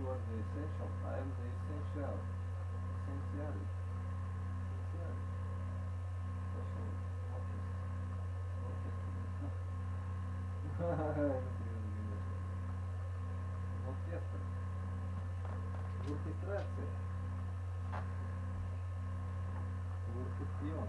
are the essential. I am the essential. Essential. Essential. Special. Оркестр. В оркестрации. В оркестрион.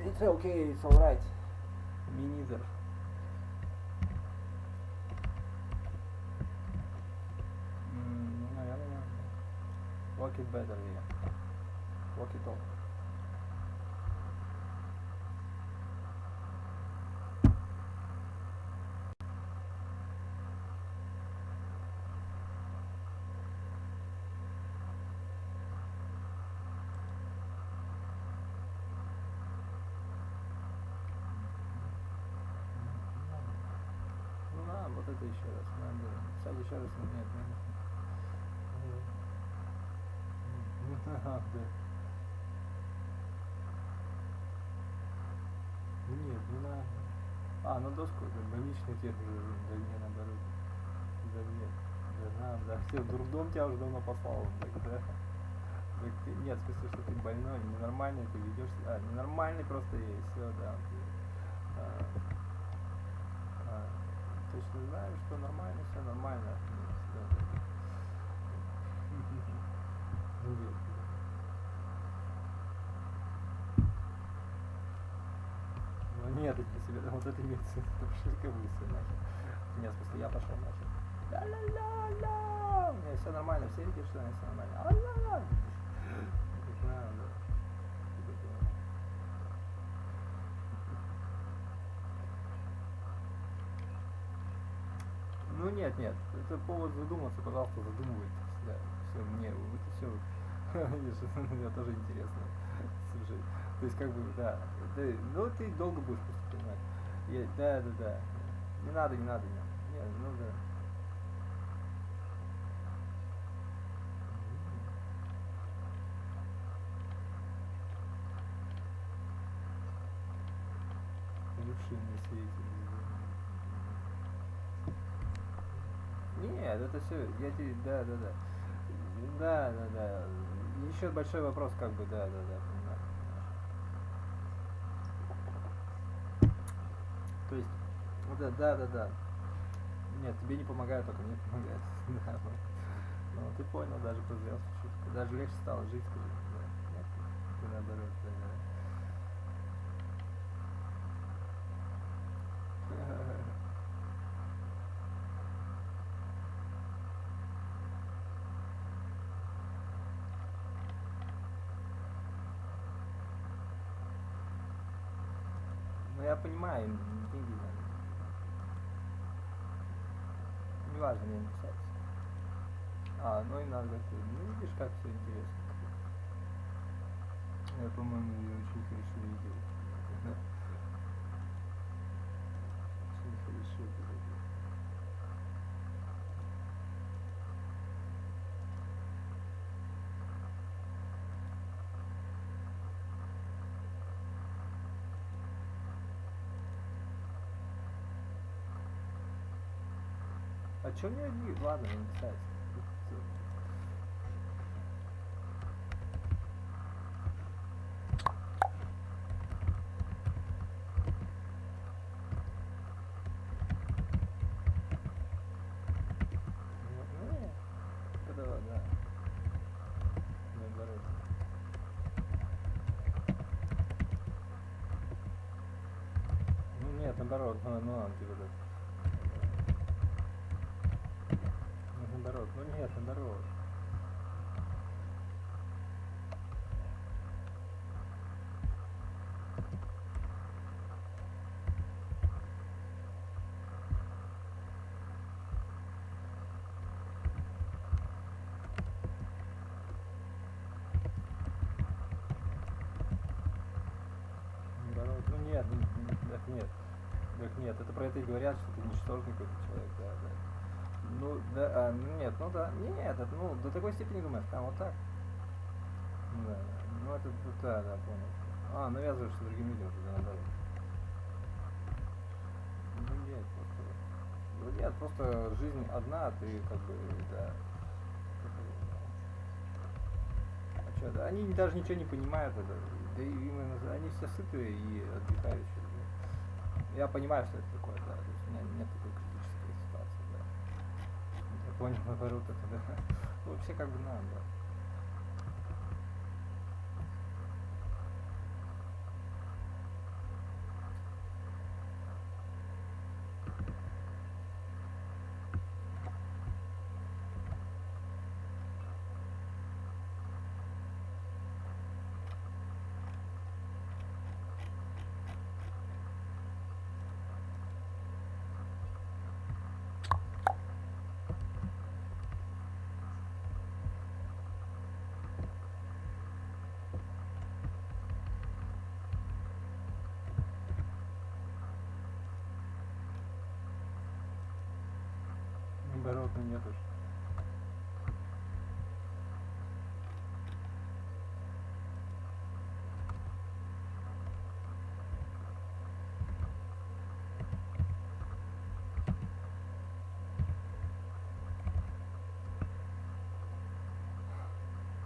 It's okay, it's alright. Me neither. Наверное, work it better, yeah. Work it all. Вот это еще раз надо. В следующий раз нет, да. Нет, не надо. А, на доску, да, больничный тех же, да не, наоборот. Да нет, да, все, дурдом тебя уже давно послал, тогда. Так ты, нет, в смысле, что ты больной, ненормальный, ты ведешь, ненормальный просто и все, да. Точно знаю, что нормально, все нормально. Ну нет, если себе вот это имеется, это шишковые нахер. Нет, в смысле, я пошел нахер. Ла-ла-ла-ла! У меня все нормально, все видят, что у меня все нормально. Ла-ла-ла! Как надо. Ну нет, это повод задуматься, пожалуйста, задумывайтесь, да, все, мне, это все, мне тоже интересно, слушай, то есть как бы, да, ну ты долго будешь просто понимать, да, не надо, ну да. Лучшие на свете. Нет, это все, я тебе, да. Еще большой вопрос, как бы, да, понимаю. То есть, да. Нет, тебе не помогает, только мне помогает. Да, ну, ты понял, даже позрел шутку. Даже легче стало жить, скажи. Да, нет, ты наоборот, да. Ну я понимаю, деньги надо. Не важно мне написать. Ну и надо как-то. Ну видишь, как все интересно. Я, по-моему, ее очень хорошо видел. Очень хорошо. А чё мне одни? Ладно, не писать. Ну, нет. Да, да. Наоборот. Ну нет, наоборот, ну, типа да. Ну, наоборот, ну нет, наоборот. Наоборот, ну нет, так нет. Так нет, это про это и говорят, что ты ничтожный какой-то человек, да, да. Ну, да, ну нет, ну да, нет, это, ну, до такой степени думаешь, там вот так. Да, да. Ну это, да, да, понял. Навязываешься другим людям, когда наоборот. Ну нет, просто, ну нет, просто жизнь одна, а ты как бы, да. А что, да, они даже ничего не понимают, это, да и именно, они все сытые и отдыхающие. Да. Я понимаю, что это такое, да, то есть у меня нет такой критической ситуации, да. Я понял, наоборот, это, да. Ну, вообще как бы надо, да. Наоборот, ну нет уж.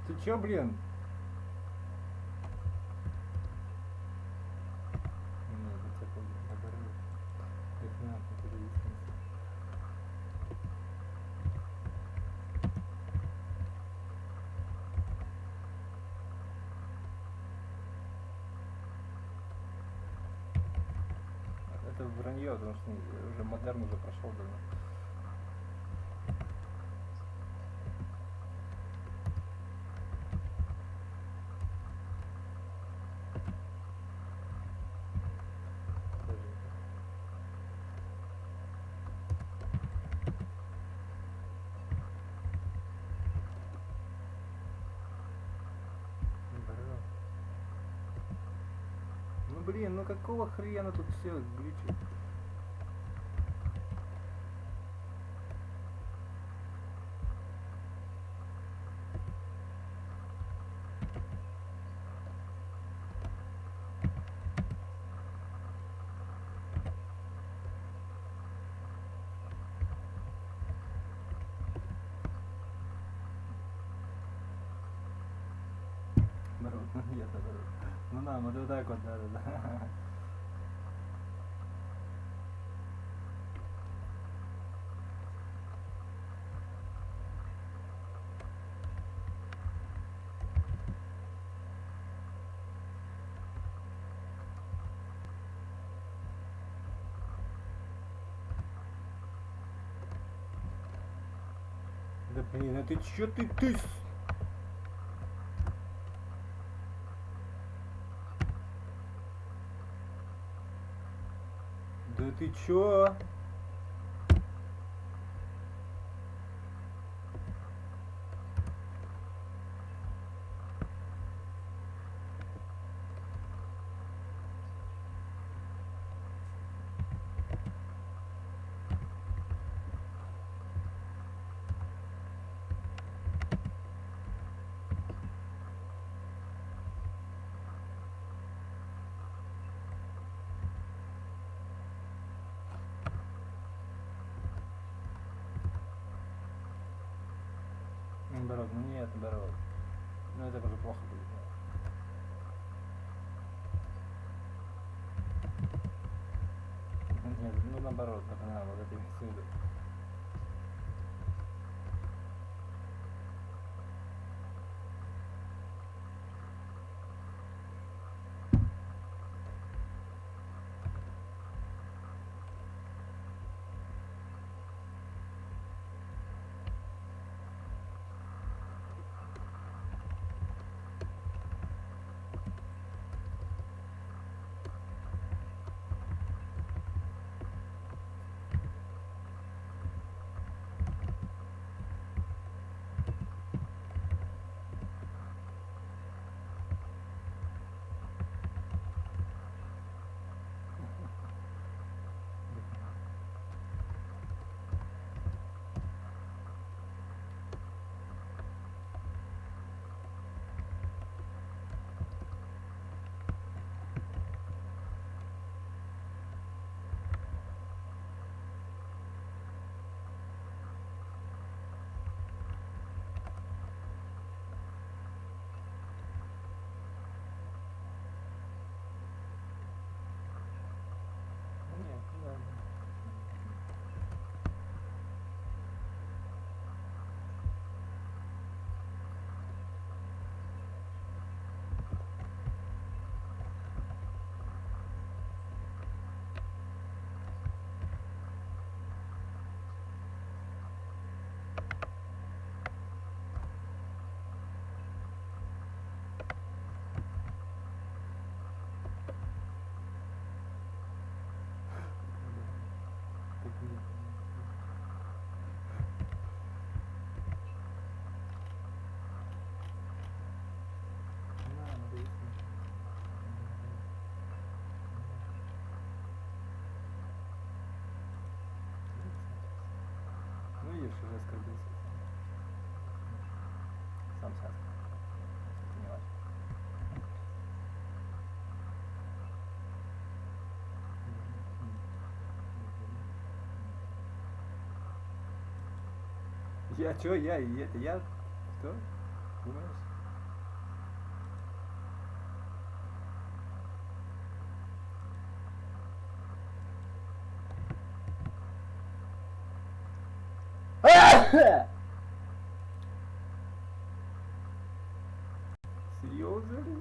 Ты чё, блин? Нет, это такой, наоборот. Их надо, это единственное. Это вранье, потому что уже модерн уже прошел давно. Ну блин, ну какого хрена тут все глючит? Народ, ну нет, народ. Ну на, вот так вот, да, да, да. Да блин, а ты чё ты? Да ты чё? наоборот, ну нет, наоборот. Ну это уже плохо будет. Нет, ну наоборот, так надо, вот это имеется в виду. Нет, да. Так нет. Надо есть. Ну ешь, уже оскорбился. Сам сейчас. Не важно. Я чё, я и это, я кто? Думаешь? Серьезно ли?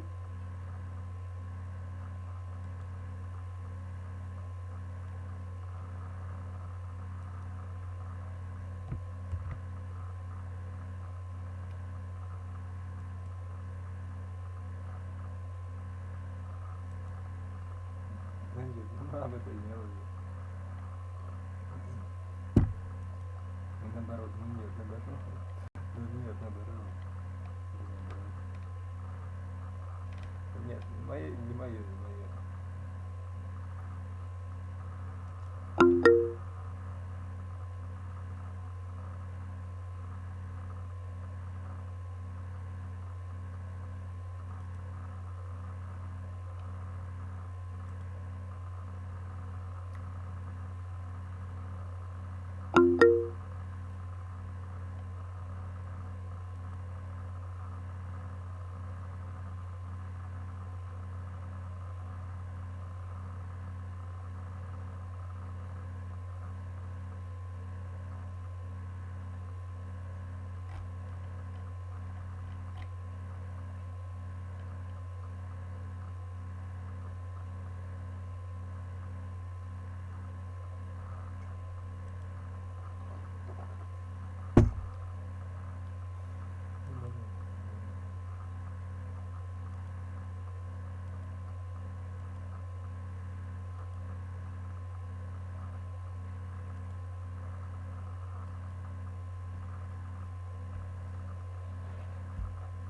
Значит, мама это делает. Наоборот, ну нет, наоборот. Ну нет, наоборот. Нет, мое, не мое, не мое.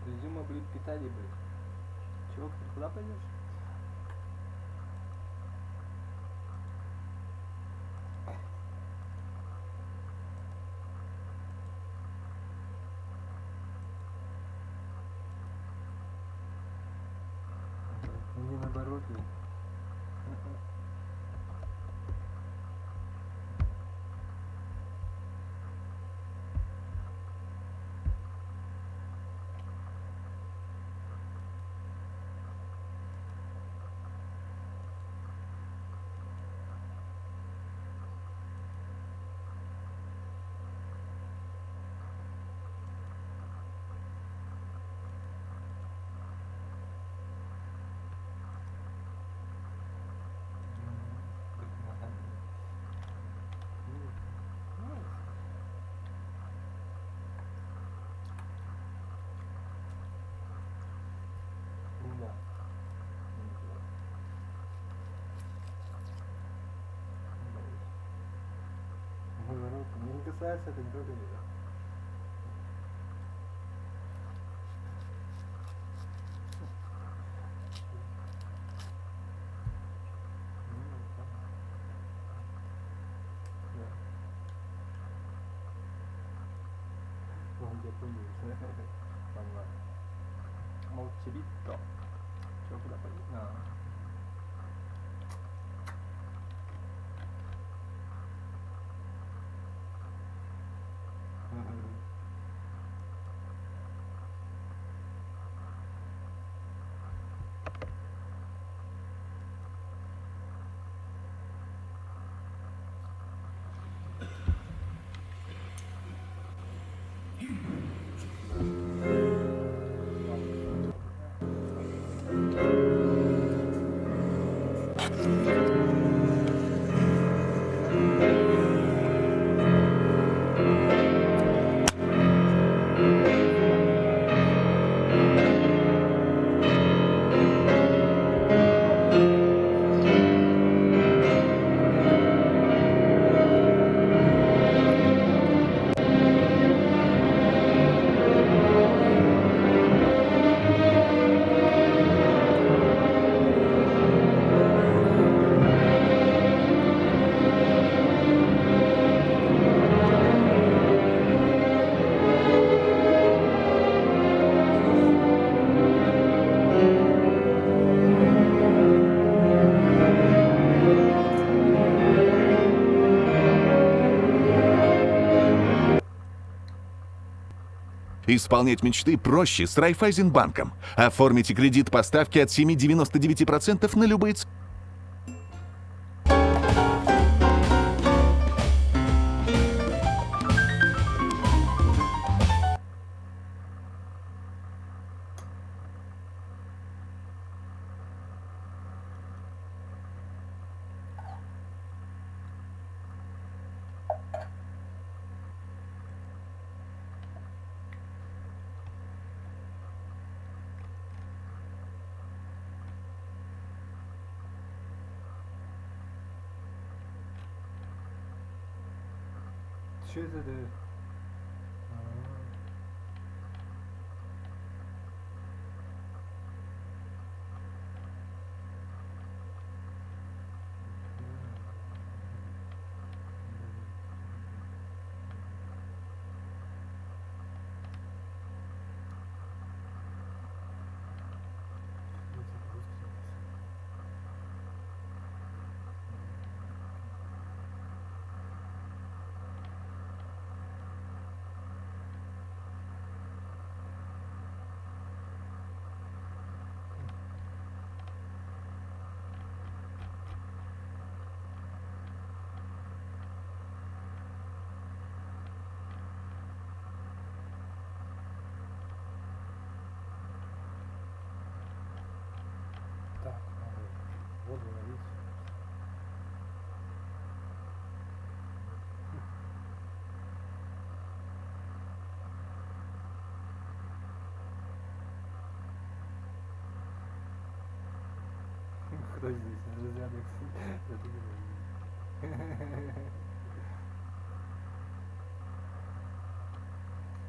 Изюма блюд питания будет. Чего, куда пойдешь? Не наоборот ли? Мне не касается это никто не да. Молчалито. Чё, куда пойдет? Исполнять мечты проще с Райфайзенбанком. Оформите кредит по ставке от 7,99% на любые цены. Что это? Так, надо воду налить. Кто здесь? Разрядок.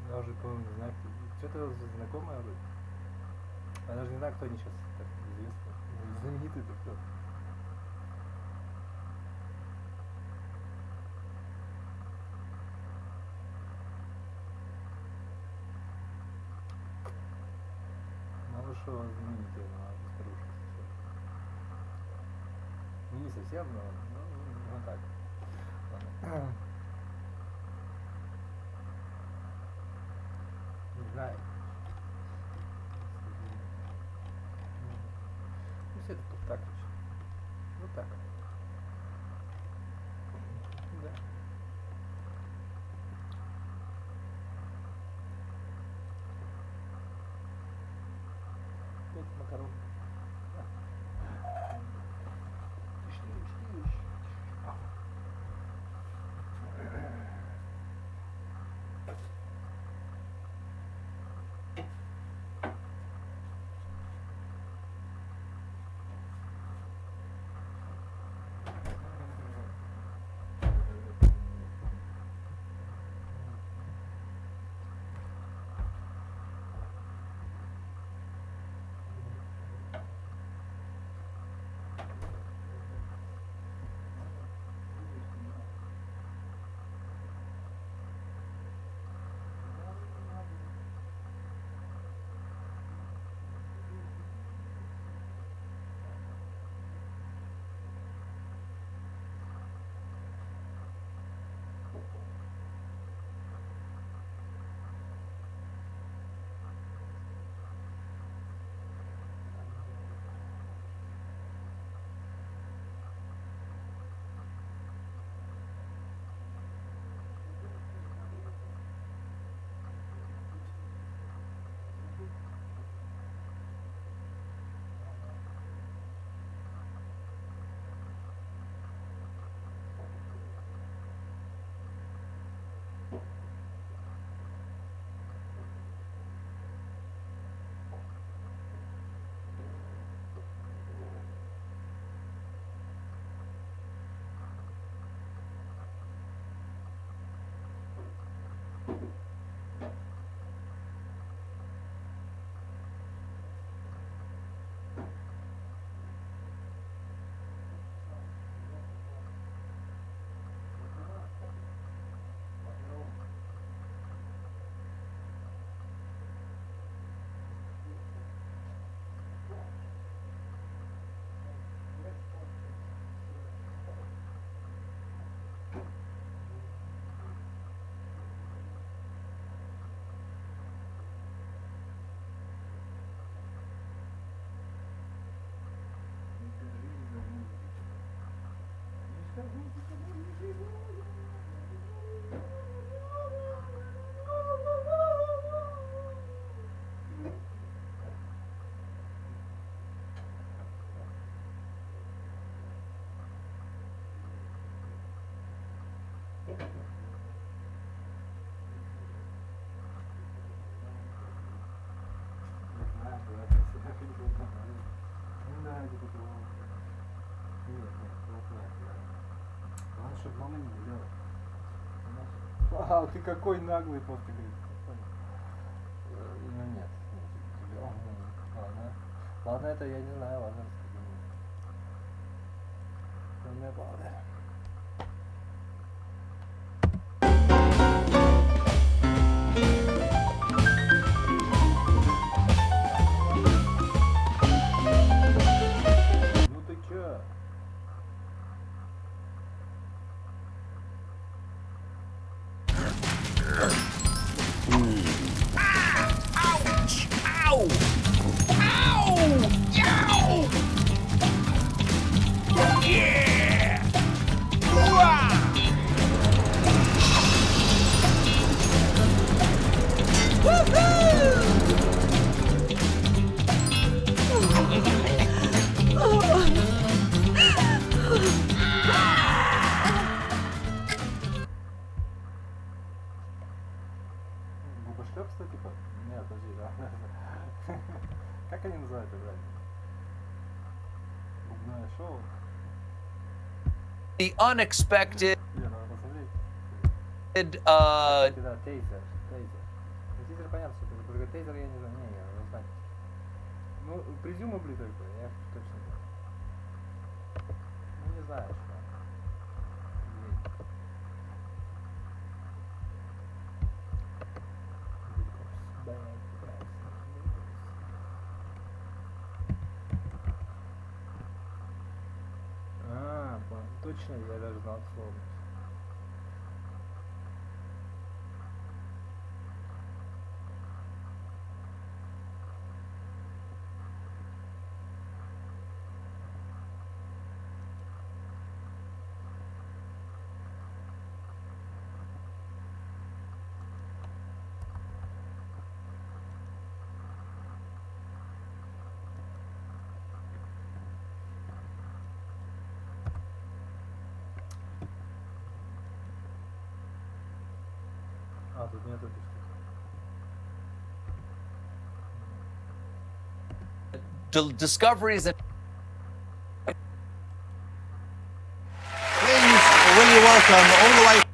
Я уже, по-моему, не знаю, что-то знакомое вроде. Я даже не знаю, кто они сейчас так известны. Знаменитый-то кто. Мало что знаменитый, но старушка совсем. Не совсем, но ну так. Ладно. Не знаю. Ну, все это так вообще. Вот так. Да. Вот макароны. Главное, чтобы мама не видела. А, ты какой наглый, просто говорит. Ну нет. Ладно. Ладно, это я не знаю, ладно. Tell me about it. Ну ты чё? Губошлепство типа? Нет, подожди, да. Как они называют это, блядь? Губное шоу? The unexpected, Не, надо посмотреть. uh, Да, тейзер. Ну, тейзер понятно, что это, только тейзер я не знаю, не знаю. Ну, презюмабли только, я точно не знаю. Ну, не знаю, что. Точно, я даже знал слово. А, тут нет этой штуки. discoveries and Please, will you welcome all the way